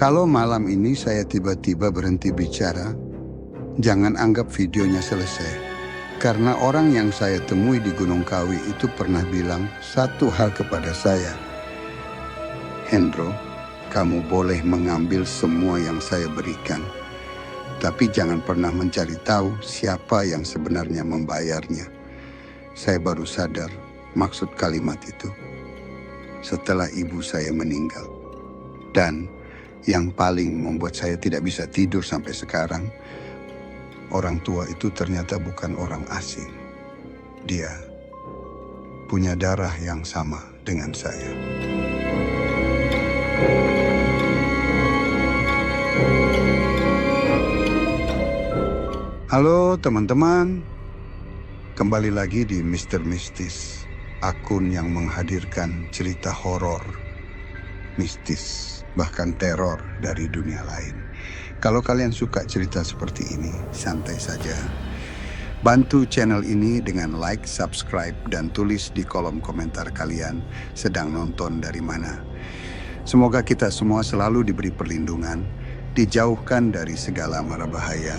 Kalau malam ini saya tiba-tiba berhenti bicara, jangan anggap videonya selesai. Karena orang yang saya temui di Gunung Kawi itu pernah bilang satu hal kepada saya. Hendro, kamu boleh mengambil semua yang saya berikan. Tapi jangan pernah mencari tahu siapa yang sebenarnya membayarnya. Saya baru sadar maksud kalimat itu setelah ibu saya meninggal. Dan yang paling membuat saya tidak bisa tidur sampai sekarang, orang tua itu ternyata bukan orang asing. Dia punya darah yang sama dengan saya. Halo teman-teman, kembali lagi di Mr. Mistis, akun yang menghadirkan cerita horor, mistis, bahkan teror dari dunia lain. Kalau kalian suka cerita seperti ini, santai saja. Bantu channel ini dengan like, subscribe, dan tulis di kolom komentar kalian sedang nonton dari mana. Semoga kita semua selalu diberi perlindungan, dijauhkan dari segala mara bahaya,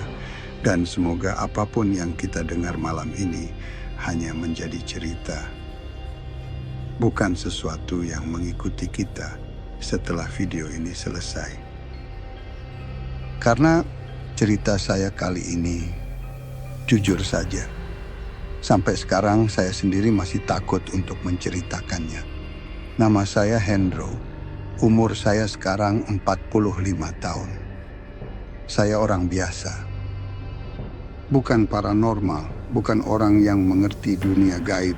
dan semoga apapun yang kita dengar malam ini hanya menjadi cerita, bukan sesuatu yang mengikuti kita setelah video ini selesai. Karena cerita saya kali ini, jujur saja, sampai sekarang saya sendiri masih takut untuk menceritakannya. Nama saya Hendro, umur saya sekarang 45 tahun. Saya orang biasa, bukan paranormal, bukan orang yang mengerti dunia gaib.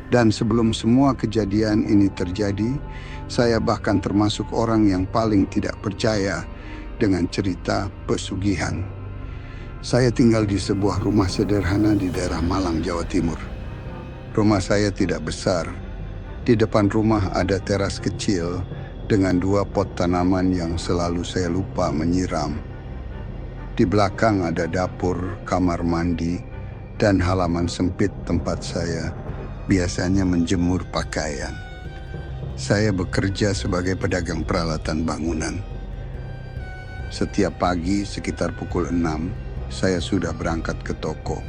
Dan sebelum semua kejadian ini terjadi, saya bahkan termasuk orang yang paling tidak percaya dengan cerita pesugihan. Saya tinggal di sebuah rumah sederhana di daerah Malang, Jawa Timur. Rumah saya tidak besar. Di depan rumah ada teras kecil dengan 2 pot tanaman yang selalu saya lupa menyiram. Di belakang ada dapur, kamar mandi, dan halaman sempit tempat saya biasanya menjemur pakaian. Saya bekerja sebagai pedagang peralatan bangunan. Setiap pagi sekitar pukul 6, saya sudah berangkat ke toko.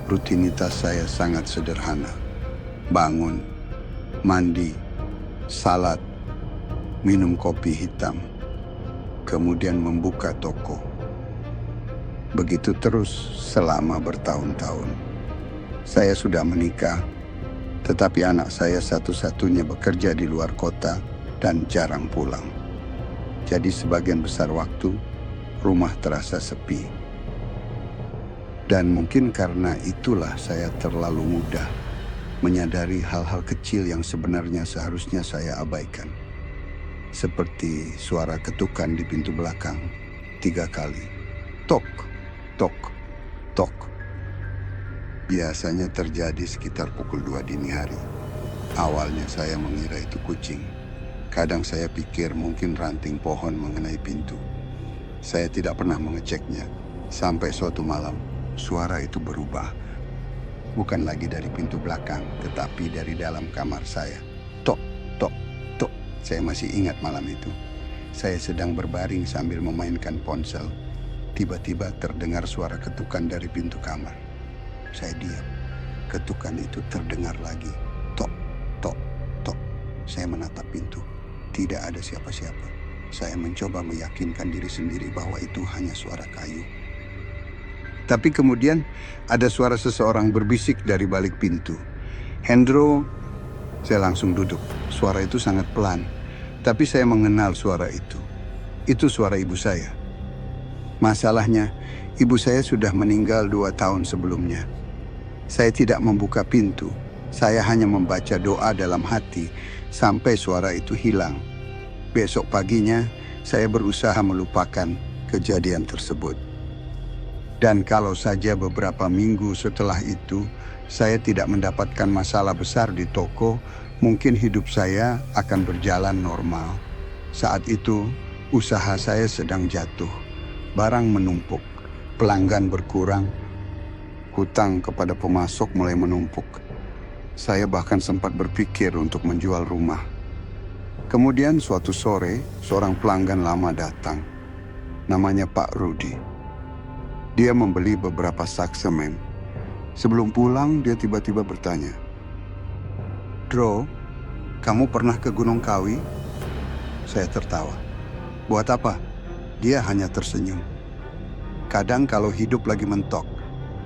Rutinitas saya sangat sederhana. Bangun, mandi, salat, minum kopi hitam, kemudian membuka toko. Begitu terus selama bertahun-tahun. Saya sudah menikah, tetapi anak saya satu-satunya bekerja di luar kota dan jarang pulang. Jadi sebagian besar waktu, rumah terasa sepi. Dan mungkin karena itulah saya terlalu mudah menyadari hal-hal kecil yang sebenarnya seharusnya saya abaikan. Seperti suara ketukan di pintu belakang 3 kali. Tok, tok, tok. Biasanya terjadi sekitar pukul 2 dini hari. Awalnya saya mengira itu kucing. Kadang saya pikir mungkin ranting pohon mengenai pintu. Saya tidak pernah mengeceknya. Sampai suatu malam, suara itu berubah. Bukan lagi dari pintu belakang, tetapi dari dalam kamar saya. Tok, tok, tok. Saya masih ingat malam itu. Saya sedang berbaring sambil memainkan ponsel. Tiba-tiba terdengar suara ketukan dari pintu kamar. Saya diam. Ketukan itu terdengar lagi. Tok, tok, tok. Saya menatap pintu. Tidak ada siapa-siapa. Saya mencoba meyakinkan diri sendiri bahwa itu hanya suara kayu. Tapi kemudian ada suara seseorang berbisik dari balik pintu. Hendro, saya langsung duduk. Suara itu sangat pelan. Tapi saya mengenal suara itu. Itu suara ibu saya. Masalahnya, ibu saya sudah meninggal 2 tahun sebelumnya. Saya tidak membuka pintu. Saya hanya membaca doa dalam hati sampai suara itu hilang. Besok paginya, saya berusaha melupakan kejadian tersebut. Dan kalau saja beberapa minggu setelah itu, saya tidak mendapatkan masalah besar di toko, mungkin hidup saya akan berjalan normal. Saat itu, usaha saya sedang jatuh. Barang menumpuk, pelanggan berkurang, hutang kepada pemasok mulai menumpuk. Saya bahkan sempat berpikir untuk menjual rumah. Kemudian suatu sore, seorang pelanggan lama datang. Namanya Pak Rudi. Dia membeli beberapa sak semen. Sebelum pulang, dia tiba-tiba bertanya, "Dro, kamu pernah ke Gunung Kawi?" Saya tertawa. "Buat apa?" Dia hanya tersenyum. "Kadang kalau hidup lagi mentok,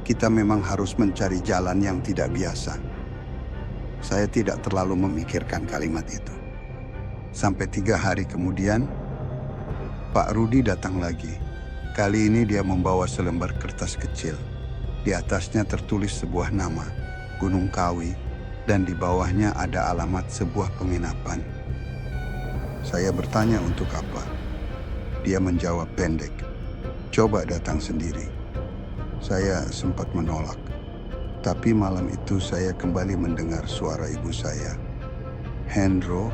kita memang harus mencari jalan yang tidak biasa." Saya tidak terlalu memikirkan kalimat itu. Sampai 3 hari kemudian, Pak Rudi datang lagi. Kali ini dia membawa selembar kertas kecil. Di atasnya tertulis sebuah nama, Gunung Kawi, dan di bawahnya ada alamat sebuah penginapan. Saya bertanya untuk apa. Dia menjawab pendek, "Coba datang sendiri." Saya sempat menolak. Tapi malam itu saya kembali mendengar suara ibu saya, "Hendro."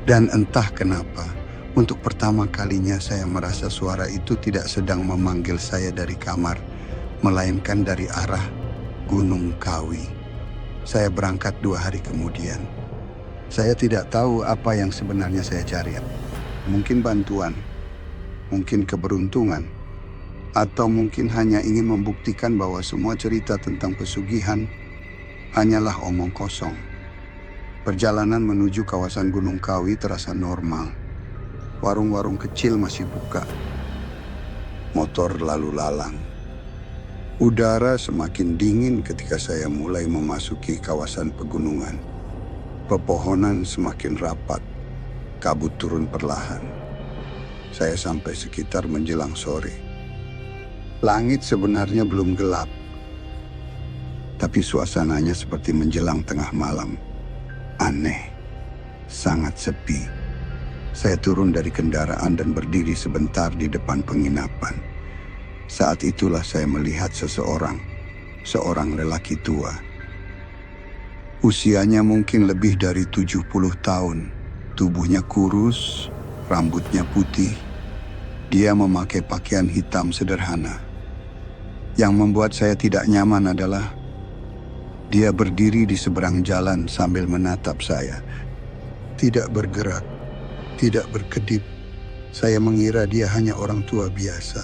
Dan entah kenapa, untuk pertama kalinya saya merasa suara itu tidak sedang memanggil saya dari kamar, melainkan dari arah Gunung Kawi. Saya berangkat 2 hari kemudian. Saya tidak tahu apa yang sebenarnya saya cari. Mungkin bantuan, mungkin keberuntungan, atau mungkin hanya ingin membuktikan bahwa semua cerita tentang pesugihan hanyalah omong kosong. Perjalanan menuju kawasan Gunung Kawi terasa normal. Warung-warung kecil masih buka. Motor lalu lalang. Udara semakin dingin ketika saya mulai memasuki kawasan pegunungan. Pepohonan semakin rapat. Kabut turun perlahan. Saya sampai sekitar menjelang sore. Langit sebenarnya belum gelap, tapi suasananya seperti menjelang tengah malam. Aneh, sangat sepi. Saya turun dari kendaraan dan berdiri sebentar di depan penginapan. Saat itulah saya melihat seorang lelaki tua. Usianya mungkin lebih dari 70 tahun. Tubuhnya kurus, rambutnya putih. Dia memakai pakaian hitam sederhana. Yang membuat saya tidak nyaman adalah dia berdiri di seberang jalan sambil menatap saya. Tidak bergerak, tidak berkedip. Saya mengira dia hanya orang tua biasa.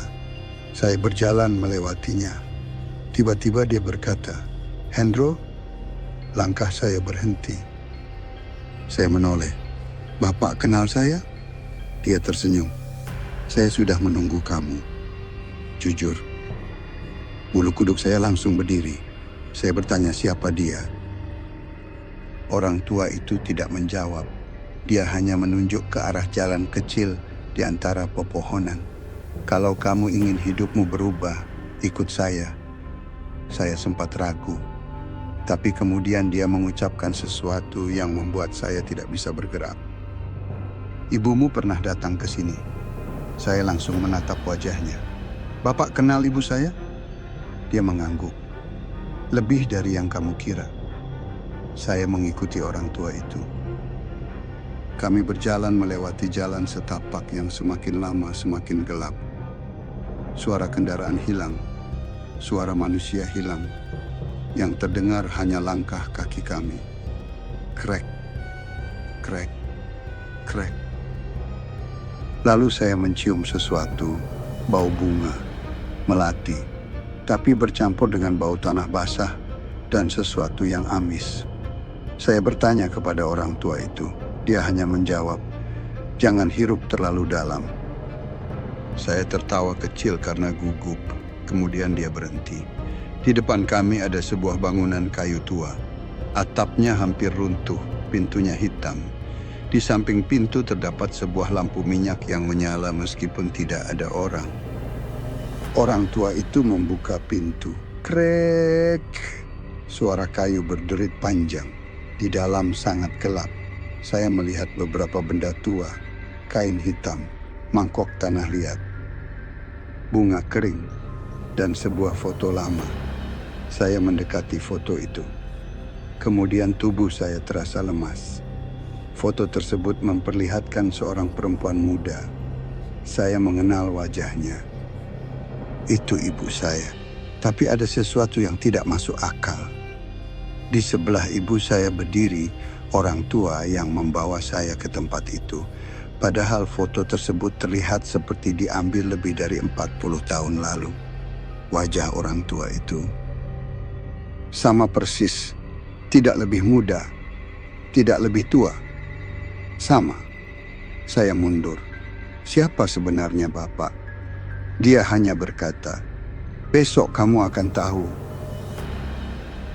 Saya berjalan melewatinya. Tiba-tiba dia berkata, "Hendro?" Langkah saya berhenti. Saya menoleh. "Bapak kenal saya?" Dia tersenyum. "Saya sudah menunggu kamu." Jujur, bulu kuduk saya langsung berdiri. Saya bertanya siapa dia. Orang tua itu tidak menjawab. Dia hanya menunjuk ke arah jalan kecil di antara pepohonan. "Kalau kamu ingin hidupmu berubah, ikut saya." Saya sempat ragu. Tapi kemudian dia mengucapkan sesuatu yang membuat saya tidak bisa bergerak. "Ibumu pernah datang ke sini." Saya langsung menatap wajahnya. "Bapak kenal ibu saya?" Dia mengangguk. "Lebih dari yang kamu kira." Saya mengikuti orang tua itu. Kami berjalan melewati jalan setapak yang semakin lama semakin gelap. Suara kendaraan hilang, suara manusia hilang. Yang terdengar hanya langkah kaki kami. Krek, krek, krek. Lalu saya mencium sesuatu, bau bunga, melati, tapi bercampur dengan bau tanah basah dan sesuatu yang amis. Saya bertanya kepada orang tua itu. Dia hanya menjawab, "Jangan hirup terlalu dalam." Saya tertawa kecil karena gugup. Kemudian dia berhenti. Di depan kami ada sebuah bangunan kayu tua. Atapnya hampir runtuh, pintunya hitam. Di samping pintu terdapat sebuah lampu minyak yang menyala meskipun tidak ada orang. Orang tua itu membuka pintu. Krek! Suara kayu berderit panjang. Di dalam sangat gelap. Saya melihat beberapa benda tua, kain hitam, mangkok tanah liat, bunga kering, dan sebuah foto lama. Saya mendekati foto itu. Kemudian tubuh saya terasa lemas. Foto tersebut memperlihatkan seorang perempuan muda. Saya mengenal wajahnya. Itu ibu saya. Tapi ada sesuatu yang tidak masuk akal. Di sebelah ibu saya berdiri orang tua yang membawa saya ke tempat itu. Padahal foto tersebut terlihat seperti diambil lebih dari 40 tahun lalu. Wajah orang tua itu sama persis, tidak lebih muda, tidak lebih tua. Sama. Saya mundur. Siapa sebenarnya Bapak? Dia hanya berkata, "Besok kamu akan tahu."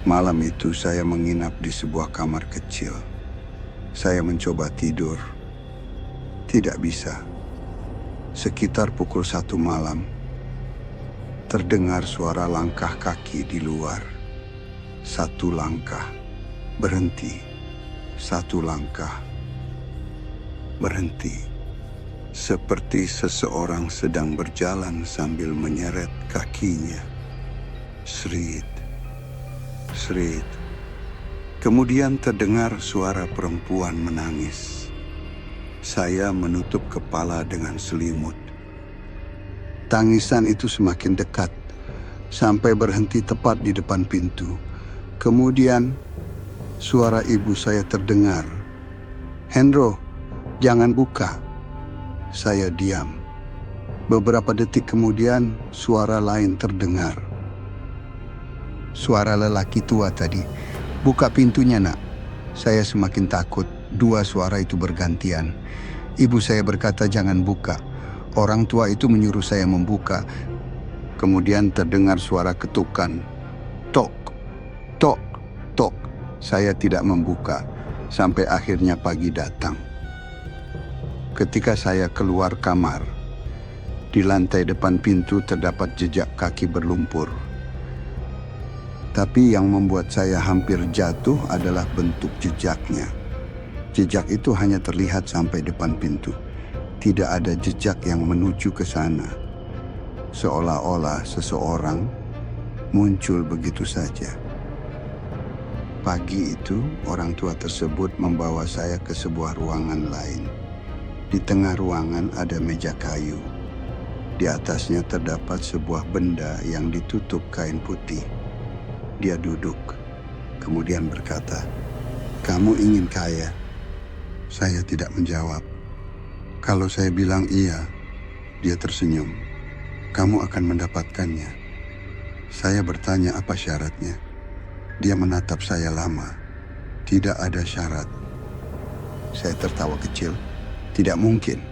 Malam itu saya menginap di sebuah kamar kecil. Saya mencoba tidur. Tidak bisa. Sekitar pukul 1 malam, terdengar suara langkah kaki di luar. 1 langkah, berhenti. 1 langkah, berhenti. Seperti seseorang sedang berjalan sambil menyeret kakinya. Srit, srit. Kemudian terdengar suara perempuan menangis. Saya menutup kepala dengan selimut. Tangisan itu semakin dekat, sampai berhenti tepat di depan pintu. Kemudian, suara ibu saya terdengar. "Hendro, jangan buka." Saya diam. Beberapa detik kemudian, suara lain terdengar. Suara lelaki tua tadi. "Buka pintunya, Nak." Saya semakin takut. 2 suara itu bergantian. Ibu saya berkata jangan buka. Orang tua itu menyuruh saya membuka. Kemudian terdengar suara ketukan. Tok, tok, tok. Saya tidak membuka sampai akhirnya pagi datang. Ketika saya keluar kamar, di lantai depan pintu terdapat jejak kaki berlumpur. Tapi yang membuat saya hampir jatuh adalah bentuk jejaknya. Jejak itu hanya terlihat sampai depan pintu. Tidak ada jejak yang menuju ke sana. Seolah-olah seseorang muncul begitu saja. Pagi itu, orang tua tersebut membawa saya ke sebuah ruangan lain. Di tengah ruangan ada meja kayu. Di atasnya terdapat sebuah benda yang ditutup kain putih. Dia duduk, kemudian berkata, "Kamu ingin kaya?" Saya tidak menjawab. Kalau saya bilang iya, dia tersenyum. "Kamu akan mendapatkannya." Saya bertanya apa syaratnya. Dia menatap saya lama. "Tidak ada syarat." Saya tertawa kecil. Tidak mungkin.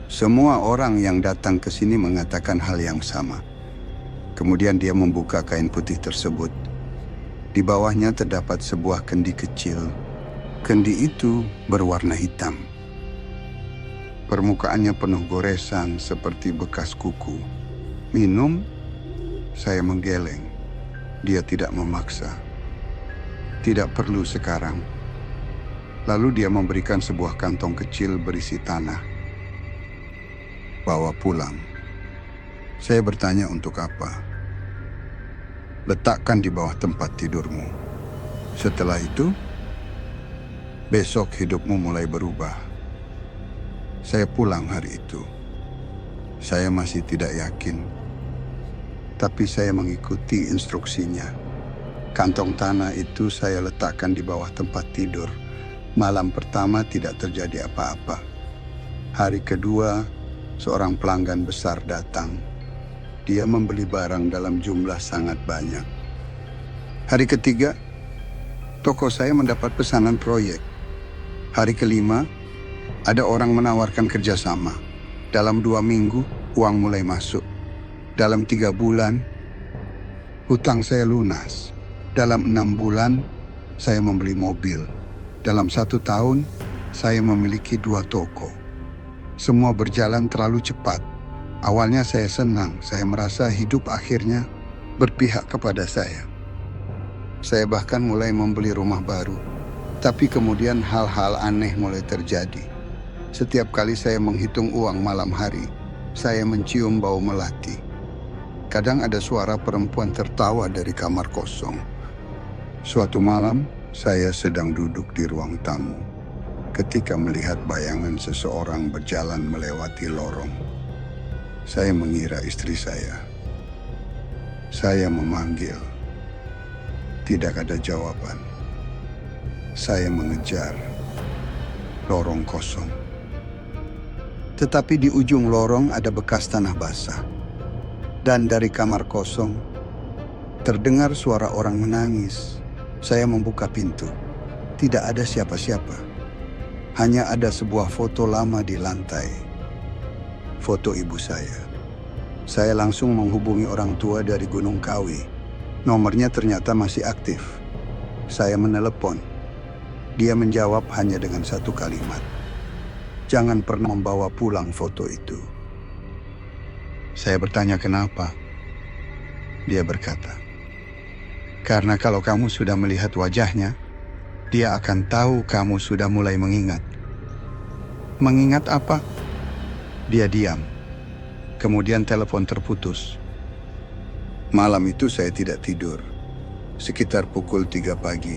Semua orang yang datang ke sini mengatakan hal yang sama. Kemudian dia membuka kain putih tersebut. Di bawahnya terdapat sebuah kendi kecil. Kendi itu berwarna hitam. Permukaannya penuh goresan seperti bekas kuku. "Minum?" Saya menggeleng. Dia tidak memaksa. "Tidak perlu sekarang." Lalu dia memberikan sebuah kantong kecil berisi tanah. "Bawa pulang." Saya bertanya untuk apa. "Letakkan di bawah tempat tidurmu. Setelah itu, besok hidupmu mulai berubah." Saya pulang hari itu. Saya masih tidak yakin. Tapi saya mengikuti instruksinya. Kantong tanah itu saya letakkan di bawah tempat tidur. Malam pertama tidak terjadi apa-apa. Hari kedua, seorang pelanggan besar datang. Dia membeli barang dalam jumlah sangat banyak. Hari ketiga, toko saya mendapat pesanan proyek. Hari kelima, ada orang menawarkan kerjasama. Dalam 2 minggu, uang mulai masuk. Dalam 3 bulan, hutang saya lunas. Dalam 6 bulan, saya membeli mobil. Dalam 1 tahun, saya memiliki 2 toko. Semua berjalan terlalu cepat. Awalnya saya senang, saya merasa hidup akhirnya berpihak kepada saya. Saya bahkan mulai membeli rumah baru. Tapi kemudian hal-hal aneh mulai terjadi. Setiap kali saya menghitung uang malam hari, saya mencium bau melati. Kadang ada suara perempuan tertawa dari kamar kosong. Suatu malam, saya sedang duduk di ruang tamu ketika melihat bayangan seseorang berjalan melewati lorong. Saya mengira istri saya. Saya memanggil. Tidak ada jawaban. Saya mengejar lorong kosong. Tetapi di ujung lorong ada bekas tanah basah. Dan dari kamar kosong, terdengar suara orang menangis. Saya membuka pintu. Tidak ada siapa-siapa. Hanya ada sebuah foto lama di lantai. Foto ibu saya. Saya langsung menghubungi orang tua dari Gunung Kawi. Nomornya ternyata masih aktif. Saya menelepon. Dia menjawab hanya dengan satu kalimat. Jangan pernah membawa pulang foto itu. Saya bertanya kenapa. Dia berkata, karena kalau kamu sudah melihat wajahnya, dia akan tahu kamu sudah mulai mengingat. Mengingat apa? Dia diam. Kemudian telepon terputus. Malam itu saya tidak tidur. Sekitar pukul 3 pagi,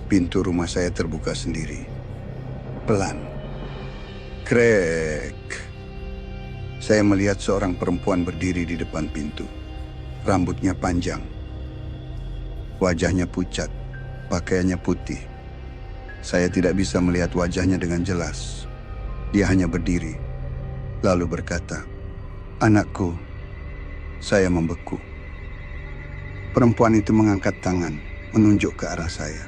pintu rumah saya terbuka sendiri. Pelan. Krek. Saya melihat seorang perempuan berdiri di depan pintu. Rambutnya panjang. Wajahnya pucat. Pakaiannya putih. Saya tidak bisa melihat wajahnya dengan jelas. Dia hanya berdiri. Lalu berkata, "Anakku." Saya membeku. Perempuan itu mengangkat tangan, menunjuk ke arah saya.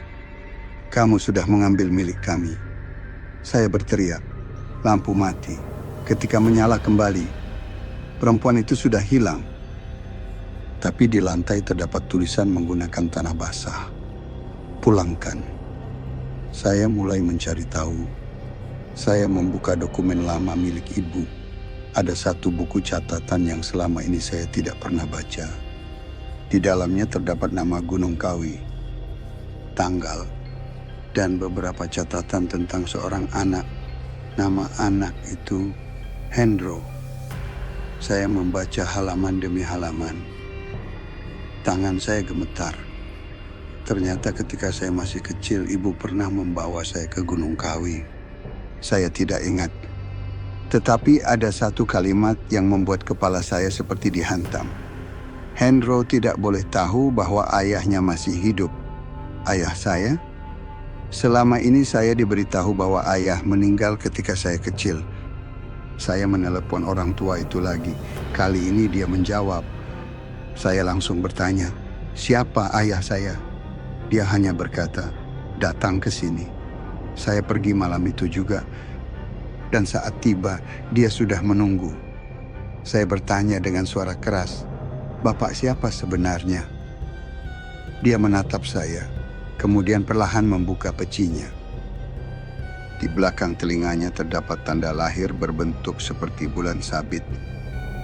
"Kamu sudah mengambil milik kami." Saya berteriak. Lampu mati. Ketika menyala kembali, perempuan itu sudah hilang. Tapi di lantai terdapat tulisan menggunakan tanah basah. "Pulangkan." Saya mulai mencari tahu. Saya membuka dokumen lama milik ibu. Ada satu buku catatan yang selama ini saya tidak pernah baca. Di dalamnya terdapat nama Gunung Kawi, tanggal, dan beberapa catatan tentang seorang anak. Nama anak itu Hendro. Saya membaca halaman demi halaman. Tangan saya gemetar. Ternyata ketika saya masih kecil, ibu pernah membawa saya ke Gunung Kawi. Saya tidak ingat. Tetapi ada satu kalimat yang membuat kepala saya seperti dihantam. Hendro tidak boleh tahu bahwa ayahnya masih hidup. Ayah saya? Selama ini saya diberitahu bahwa ayah meninggal ketika saya kecil. Saya menelepon orang tua itu lagi. Kali ini dia menjawab. Saya langsung bertanya, "Siapa ayah saya?" Dia hanya berkata, "Datang ke sini." Saya pergi malam itu juga. Dan saat tiba, dia sudah menunggu. Saya bertanya dengan suara keras, "Bapak siapa sebenarnya?" Dia menatap saya, kemudian perlahan membuka pecinya. Di belakang telinganya terdapat tanda lahir berbentuk seperti bulan sabit.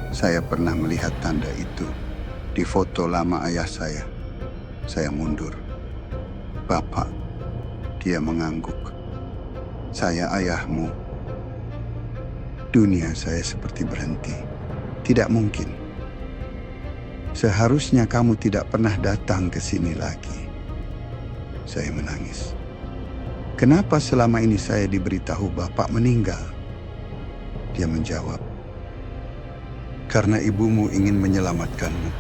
Saya pernah melihat tanda itu di foto lama ayah saya. Saya mundur. "Bapak," dia mengangguk. "Saya ayahmu." Dunia saya seperti berhenti. Tidak mungkin. Seharusnya kamu tidak pernah datang ke sini lagi. Saya menangis. Kenapa selama ini saya diberitahu Bapak meninggal? Dia menjawab, "Karena ibumu ingin menyelamatkanmu."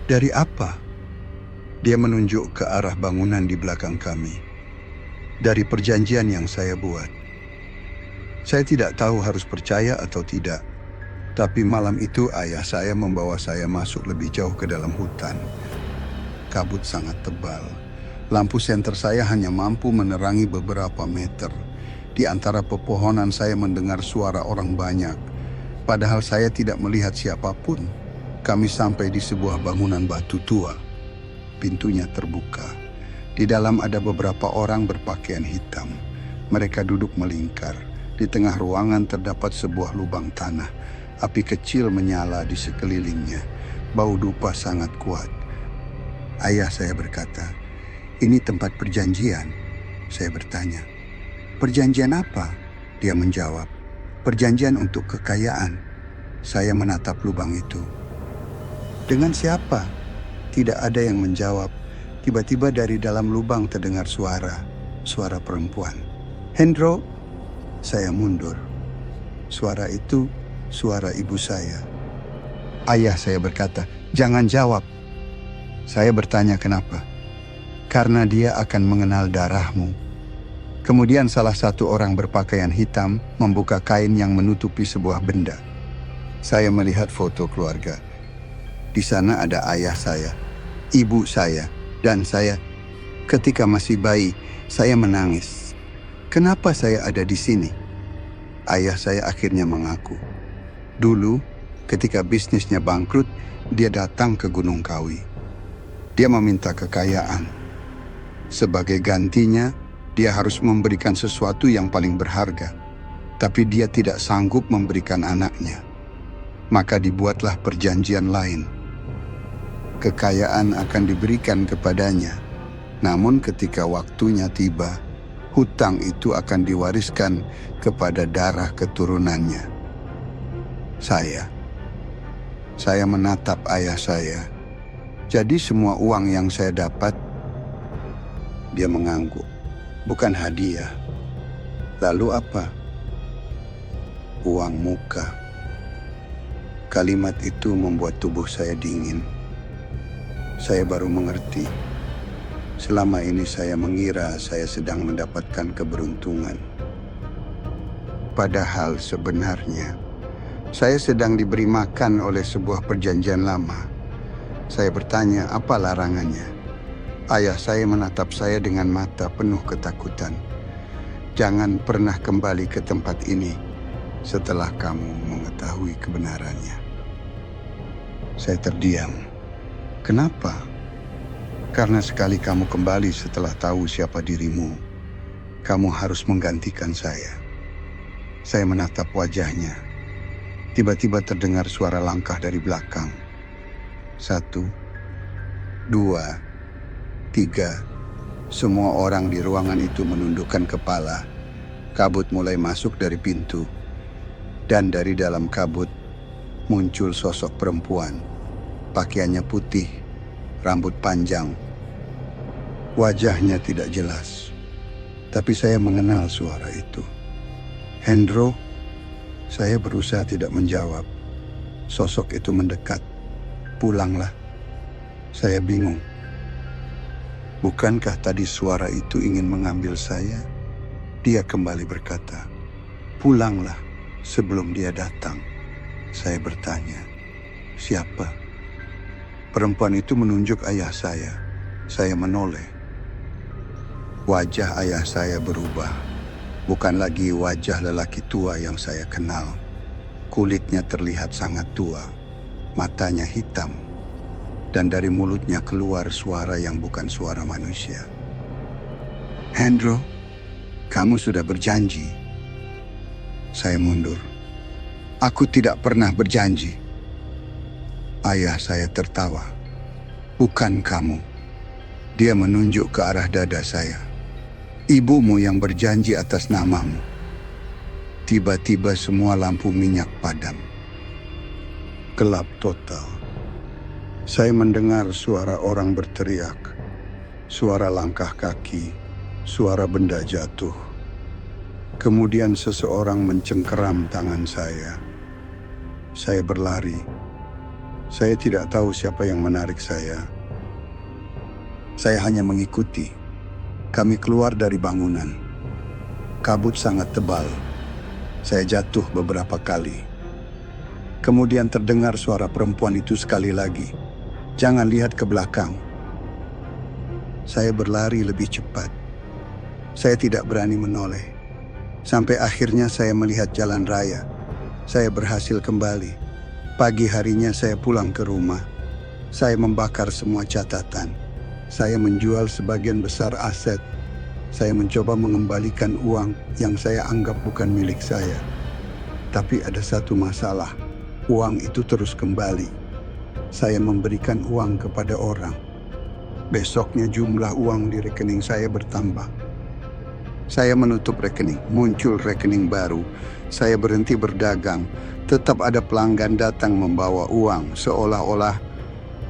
"Dari apa?" Dia menunjuk ke arah bangunan di belakang kami. "Dari perjanjian yang saya buat." Saya tidak tahu harus percaya atau tidak. Tapi malam itu ayah saya membawa saya masuk lebih jauh ke dalam hutan. Kabut sangat tebal. Lampu senter saya hanya mampu menerangi beberapa meter. Di antara pepohonan saya mendengar suara orang banyak. Padahal saya tidak melihat siapapun. Kami sampai di sebuah bangunan batu tua. Pintunya terbuka. Di dalam ada beberapa orang berpakaian hitam. Mereka duduk melingkar. Di tengah ruangan terdapat sebuah lubang tanah. Api kecil menyala di sekelilingnya. Bau dupa sangat kuat. Ayah saya berkata, "Ini tempat perjanjian." Saya bertanya, "Perjanjian apa?" Dia menjawab, "Perjanjian untuk kekayaan." Saya menatap lubang itu. "Dengan siapa?" Tidak ada yang menjawab. Tiba-tiba dari dalam lubang terdengar suara perempuan. "Hendro." Saya mundur. Suara itu suara ibu saya. Ayah saya berkata, "Jangan jawab." Saya bertanya kenapa. karena dia akan mengenal darahmu." Kemudian salah satu orang berpakaian hitam membuka kain yang menutupi sebuah benda. Saya melihat foto keluarga. Di sana ada ayah saya, ibu saya, dan saya. Ketika masih bayi, saya menangis. Kenapa saya ada di sini? Ayah saya akhirnya mengaku. Dulu, ketika bisnisnya bangkrut, dia datang ke Gunung Kawi. Dia meminta kekayaan. Sebagai gantinya, dia harus memberikan sesuatu yang paling berharga. Tapi dia tidak sanggup memberikan anaknya. Maka dibuatlah perjanjian lain. Kekayaan akan diberikan kepadanya. Namun ketika waktunya tiba, hutang itu akan diwariskan kepada darah keturunannya. Saya menatap ayah saya. Jadi semua uang yang saya dapat, dia mengangguk. Bukan hadiah. Lalu apa? Uang muka. Kalimat itu membuat tubuh saya dingin. Saya baru mengerti. Selama ini saya mengira saya sedang mendapatkan keberuntungan. Padahal sebenarnya, saya sedang diberi makan oleh sebuah perjanjian lama. Saya bertanya, apa larangannya? Ayah saya menatap saya dengan mata penuh ketakutan. "Jangan pernah kembali ke tempat ini setelah kamu mengetahui kebenarannya." Saya terdiam. Kenapa? Karena sekali kamu kembali setelah tahu siapa dirimu, kamu harus menggantikan saya. Saya menatap wajahnya. Tiba-tiba terdengar suara langkah dari belakang. 1, 2, 3. Semua orang di ruangan itu menundukkan kepala. Kabut mulai masuk dari pintu. Dan dari dalam kabut muncul sosok perempuan. Pakaiannya putih, rambut panjang. Wajahnya tidak jelas. Tapi saya mengenal suara itu. "Hendro?" Saya berusaha tidak menjawab. Sosok itu mendekat. "Pulanglah." Saya bingung. Bukankah tadi suara itu ingin mengambil saya? Dia kembali berkata, "Pulanglah sebelum dia datang." Saya bertanya, "Siapa?" Perempuan itu menunjuk ayah saya. Saya menoleh. Wajah ayah saya berubah. Bukan lagi wajah lelaki tua yang saya kenal. Kulitnya terlihat sangat tua. Matanya hitam. Dan dari mulutnya keluar suara yang bukan suara manusia. "Hendro, kamu sudah berjanji." Saya mundur. "Aku tidak pernah berjanji." Ayah saya tertawa. "Bukan kamu." Dia menunjuk ke arah dada saya. "Ibumu yang berjanji atas namamu." Tiba-tiba semua lampu minyak padam. Gelap total. Saya mendengar suara orang berteriak, suara langkah kaki, suara benda jatuh. Kemudian seseorang mencengkeram tangan saya. Saya berlari. Saya tidak tahu siapa yang menarik saya. Saya hanya mengikuti. Kami keluar dari bangunan. Kabut sangat tebal. Saya jatuh beberapa kali. Kemudian terdengar suara perempuan itu sekali lagi. "Jangan lihat ke belakang." Saya berlari lebih cepat. Saya tidak berani menoleh. Sampai akhirnya saya melihat jalan raya. Saya berhasil kembali. Pagi harinya saya pulang ke rumah. Saya membakar semua catatan. Saya menjual sebagian besar aset. Saya mencoba mengembalikan uang yang saya anggap bukan milik saya. Tapi ada satu masalah. Uang itu terus kembali. Saya memberikan uang kepada orang. Besoknya jumlah uang di rekening saya bertambah. Saya menutup rekening, muncul rekening baru. Saya berhenti berdagang. Tetap ada pelanggan datang membawa uang, seolah-olah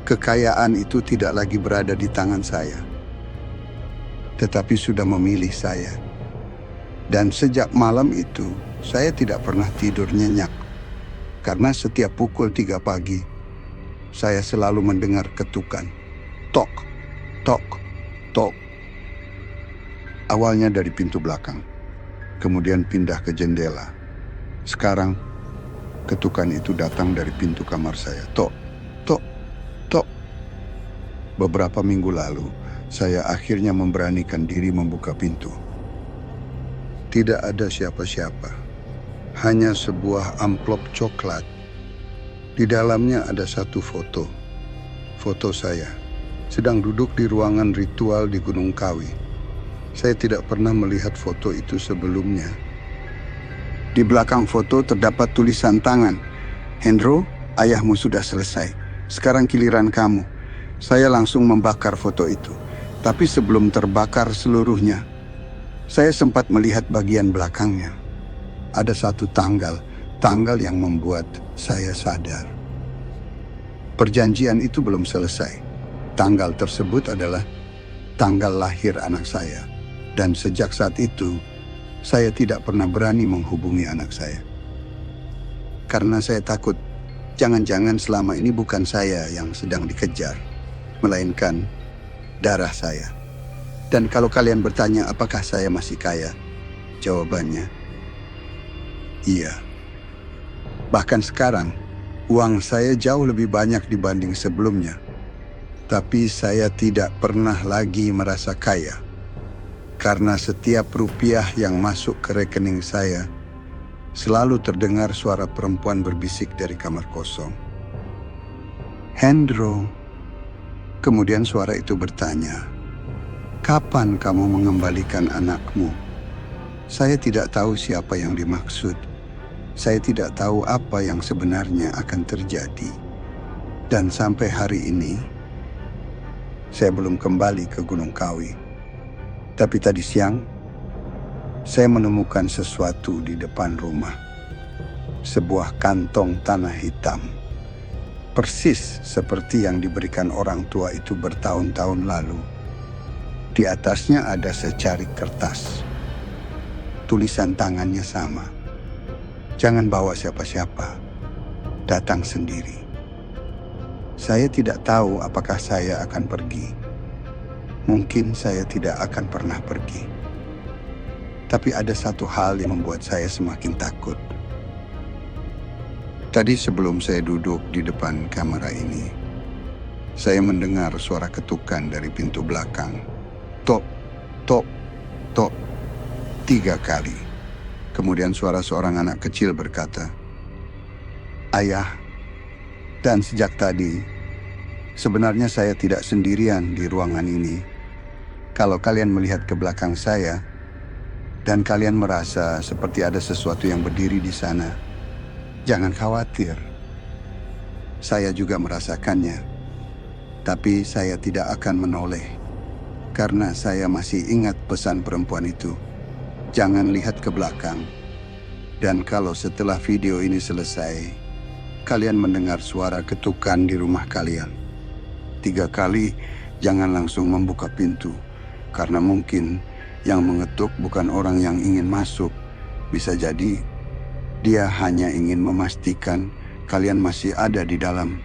kekayaan itu tidak lagi berada di tangan saya. Tetapi sudah memilih saya. Dan sejak malam itu, saya tidak pernah tidur nyenyak. Karena setiap pukul 3 pagi, saya selalu mendengar ketukan. Tok, tok, tok. Awalnya dari pintu belakang, kemudian pindah ke jendela. Sekarang, ketukan itu datang dari pintu kamar saya. Tok, tok, tok. Beberapa minggu lalu, saya akhirnya memberanikan diri membuka pintu. Tidak ada siapa-siapa, hanya sebuah amplop coklat. Di dalamnya ada satu foto. Foto saya sedang duduk di ruangan ritual di Gunung Kawi. Saya tidak pernah melihat foto itu sebelumnya. Di belakang foto terdapat tulisan tangan. "Hendro, ayahmu sudah selesai. Sekarang giliran kamu." Saya langsung membakar foto itu. Tapi sebelum terbakar seluruhnya, saya sempat melihat bagian belakangnya. Ada satu tanggal yang membuat saya sadar. Perjanjian itu belum selesai. Tanggal tersebut adalah tanggal lahir anak saya. Dan sejak saat itu, saya tidak pernah berani menghubungi anak saya. Karena saya takut, jangan-jangan selama ini bukan saya yang sedang dikejar, melainkan darah saya. Dan kalau kalian bertanya apakah saya masih kaya, jawabannya, iya. Bahkan sekarang, uang saya jauh lebih banyak dibanding sebelumnya. Tapi saya tidak pernah lagi merasa kaya. Karena setiap rupiah yang masuk ke rekening saya, selalu terdengar suara perempuan berbisik dari kamar kosong. "Hendro." Kemudian suara itu bertanya, "Kapan kamu mengembalikan anakmu?" Saya tidak tahu siapa yang dimaksud. Saya tidak tahu apa yang sebenarnya akan terjadi. Dan sampai hari ini, saya belum kembali ke Gunung Kawi. Tapi tadi siang, saya menemukan sesuatu di depan rumah. Sebuah kantong tanah hitam. Persis seperti yang diberikan orang tua itu bertahun-tahun lalu. Di atasnya ada secarik kertas. Tulisan tangannya sama. "Jangan bawa siapa-siapa. Datang sendiri." Saya tidak tahu apakah saya akan pergi. Mungkin saya tidak akan pernah pergi. Tapi ada satu hal yang membuat saya semakin takut. Tadi sebelum saya duduk di depan kamera ini, saya mendengar suara ketukan dari pintu belakang. Tok, tok, tok. 3 kali. Kemudian suara seorang anak kecil berkata, "Ayah." Dan sejak tadi, sebenarnya saya tidak sendirian di ruangan ini. Kalau kalian melihat ke belakang saya, dan kalian merasa seperti ada sesuatu yang berdiri di sana, jangan khawatir. Saya juga merasakannya. Tapi saya tidak akan menoleh. Karena saya masih ingat pesan perempuan itu. Jangan lihat ke belakang. Dan kalau setelah video ini selesai, kalian mendengar suara ketukan di rumah kalian, 3 kali, jangan langsung membuka pintu. Karena mungkin yang mengetuk bukan orang yang ingin masuk. Bisa jadi dia hanya ingin memastikan kalian masih ada di dalam.